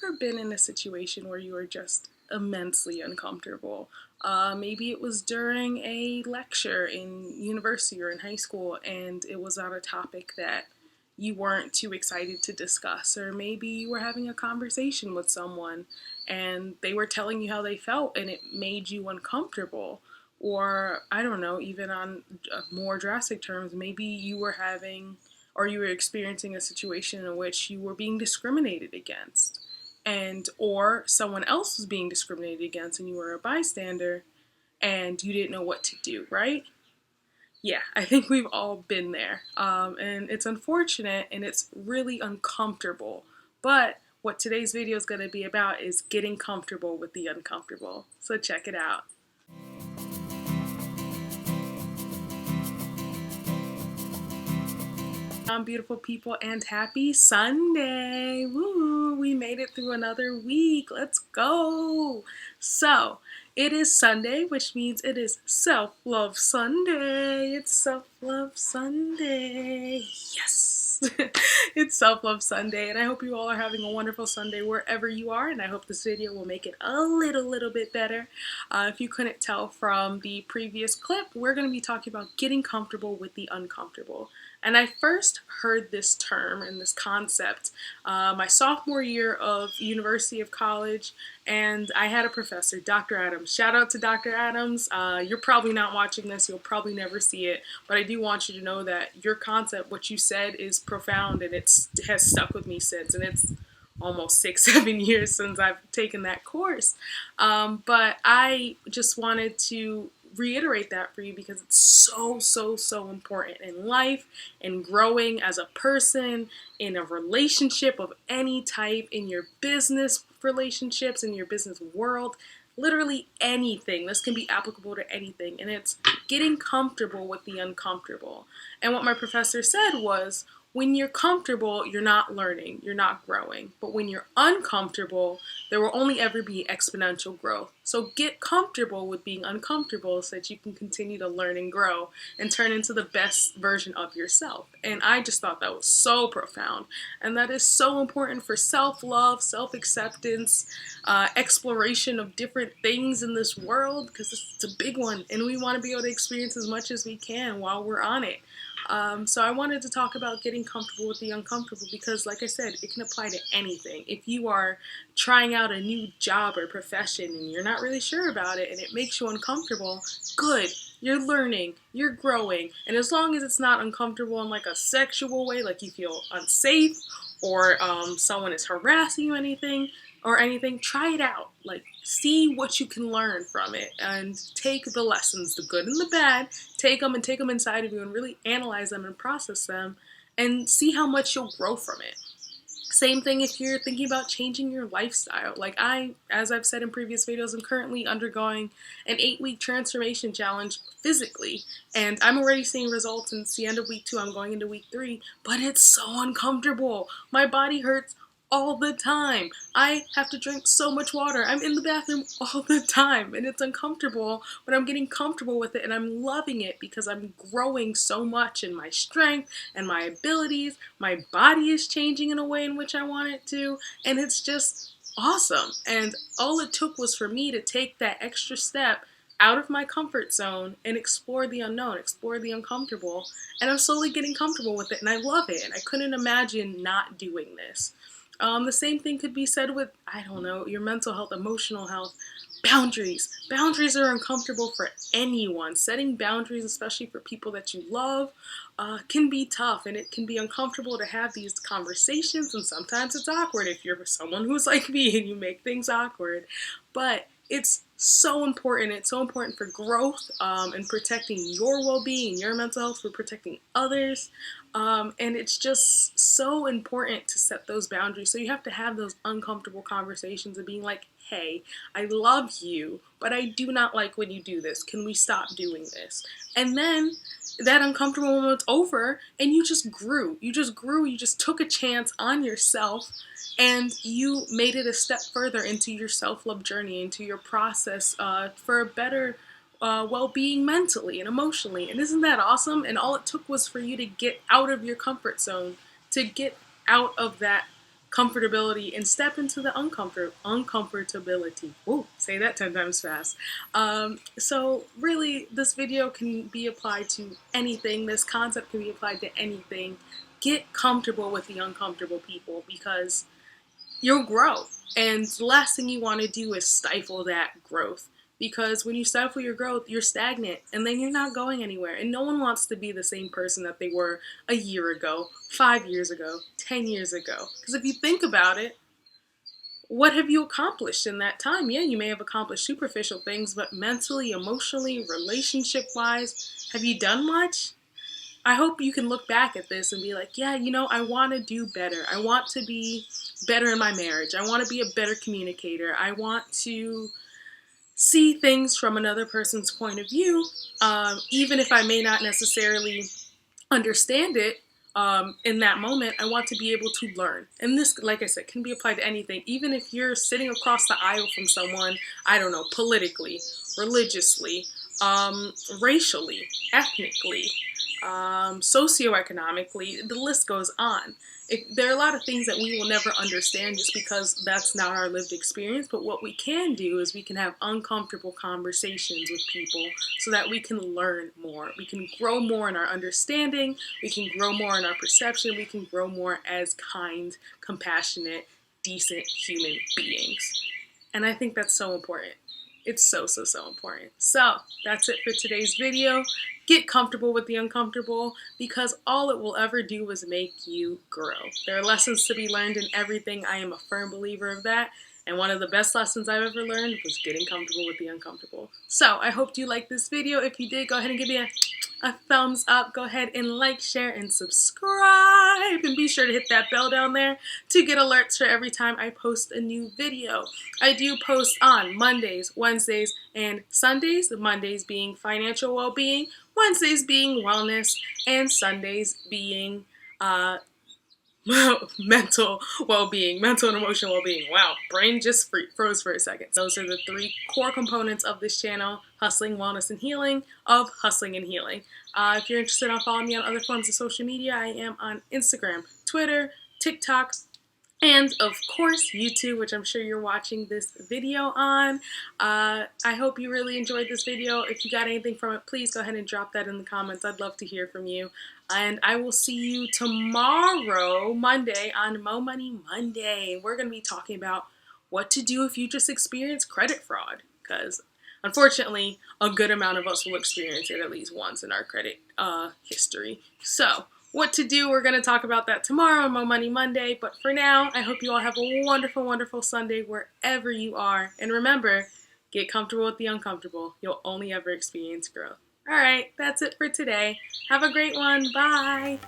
ever been in a situation where you were just immensely uncomfortable? Maybe it was during a lecture in university or in high school and it was on a topic that you weren't too excited to discuss, or maybe you were having a conversation with someone and they were telling you how they felt and it made you uncomfortable. Or, I don't know, even on more drastic terms, maybe you were having or you were experiencing a situation in which you were being discriminated against, and or someone else was being discriminated against and you were a bystander and you didn't know what to do, right? Yeah, I think we've all been there. And it's unfortunate and it's really uncomfortable. But what today's video is going to be about is getting comfortable with the uncomfortable. So check it out. Beautiful people, and happy Sunday. Woo, we made it through another week. Let's go. So it is Sunday, which means it is self-love Sunday. It's self-love Sunday. Yes. It's self-love Sunday, and I hope you all are having a wonderful Sunday wherever you are, and I hope this video will make it a little bit better. If you couldn't tell from the previous clip, we're going to be talking about getting comfortable with the uncomfortable. And I first heard this term and this concept my sophomore year of University of College, and I had a professor, Dr. Adams. Shout out to Dr. Adams. You're probably not watching this, you'll probably never see it, but I do want you to know that your concept, what you said, is profound, and it has stuck with me since, and it's almost 6-7 years since I've taken that course. But I just wanted to reiterate that for you because it's so important in life, in growing as a person, in a relationship of any type, in your business relationships, in your business world, literally anything. This can be applicable to anything, and it's getting comfortable with the uncomfortable. And what my professor said was, when you're comfortable, you're not learning, you're not growing. But when you're uncomfortable, there will only ever be exponential growth. So get comfortable with being uncomfortable so that you can continue to learn and grow and turn into the best version of yourself. And I just thought that was so profound. And that is so important for self-love, self-acceptance, exploration of different things in this world, because it's a big one. And we want to be able to experience as much as we can while we're on it. So I wanted to talk about getting comfortable with the uncomfortable because, like I said, it can apply to anything. If you are trying out a new job or profession and you're not really sure about it and it makes you uncomfortable, good. You're learning, you're growing, and as long as it's not uncomfortable in like a sexual way, like you feel unsafe or someone is harassing you anything, try it out. Like, see what you can learn from it and take the lessons, the good and the bad, take them inside of you and really analyze them and process them and see how much you'll grow from it. Same thing if you're thinking about changing your lifestyle. Like as I've said in previous videos, I'm currently undergoing an 8-week transformation challenge physically, and I'm already seeing results, and it's the end of week 2, I'm going into week 3, but it's so uncomfortable. My body hurts all the time. I have to drink so much water. I'm in the bathroom all the time, and it's uncomfortable, but I'm getting comfortable with it, and I'm loving it because I'm growing so much in my strength and my abilities. My body is changing in a way in which I want it to, and it's just awesome. And all it took was for me to take that extra step out of my comfort zone and explore the unknown, explore the uncomfortable, and I'm slowly getting comfortable with it, and I love it, and I couldn't imagine not doing this. The same thing could be said with, I don't know, your mental health, emotional health, boundaries. Boundaries are uncomfortable for anyone. Setting boundaries, especially for people that you love, can be tough, and it can be uncomfortable to have these conversations, and sometimes it's awkward if you're someone who's like me and you make things awkward. But it's so important. It's so important for growth and protecting your well-being, your mental health, for protecting others. And it's just so important to set those boundaries. So you have to have those uncomfortable conversations of being like, hey, I love you, but I do not like when you do this. Can we stop doing this? And then that uncomfortable moment's over and you just grew. You just took a chance on yourself and you made it a step further into your self-love journey, into your process for a better well-being mentally and emotionally. And isn't that awesome? And all it took was for you to get out of your comfort zone, to get out of that comfortability and step into the uncomfortability. Whoa, say that 10 times fast. So really, this video can be applied to anything. This concept can be applied to anything. Get comfortable with the uncomfortable people, because you'll grow. And the last thing you want to do is stifle that growth. Because when you stifle your growth, you're stagnant and then you're not going anywhere. And no one wants to be the same person that they were a year ago, 5 years ago, 10 years ago. Because if you think about it, what have you accomplished in that time? Yeah, you may have accomplished superficial things, but mentally, emotionally, relationship-wise, have you done much? I hope you can look back at this and be like, yeah, you know, I want to do better. I want to be better in my marriage. I want to be a better communicator. I want to see things from another person's point of view, even if I may not necessarily understand it in that moment. I want to be able to learn. And this, like I said, can be applied to anything. Even if you're sitting across the aisle from someone, I don't know, politically, religiously, racially, ethnically, socioeconomically, the list goes on. There are a lot of things that we will never understand just because that's not our lived experience, but what we can do is we can have uncomfortable conversations with people so that we can learn more. We can grow more in our understanding, we can grow more in our perception, we can grow more as kind, compassionate, decent human beings. And I think that's so important. It's so important. So that's it for today's video. Get comfortable with the uncomfortable, because all it will ever do is make you grow. There are lessons to be learned in everything. I am a firm believer of that. And one of the best lessons I've ever learned was getting comfortable with the uncomfortable. So I hope you liked this video. If you did, go ahead and give me a thumbs up. Go ahead and like, share, and subscribe. And be sure to hit that bell down there to get alerts for every time I post a new video. I do post on Mondays, Wednesdays, and Sundays. Mondays being financial well-being, Wednesdays being wellness, and Sundays being mental well-being, mental and emotional well-being. Wow, brain just froze for a second. Those are the 3 core components of this channel: hustling, wellness, and healing, of Hustling and Healing. If you're interested in following me on other forms of social media, I am on Instagram, Twitter, TikTok, and of course YouTube, which I'm sure you're watching this video on. I hope you really enjoyed this video. If you got anything from it, please go ahead and drop that in the comments. I'd love to hear from you. And I will see you tomorrow, Monday, on Mo Money Monday. We're going to be talking about what to do if you just experience credit fraud, because unfortunately, a good amount of us will experience it at least once in our credit history. So what to do, we're going to talk about that tomorrow on Mo Money Monday. But for now, I hope you all have a wonderful, wonderful Sunday wherever you are. And remember, get comfortable with the uncomfortable. You'll only ever experience growth. All right, that's it for today. Have a great one. Bye.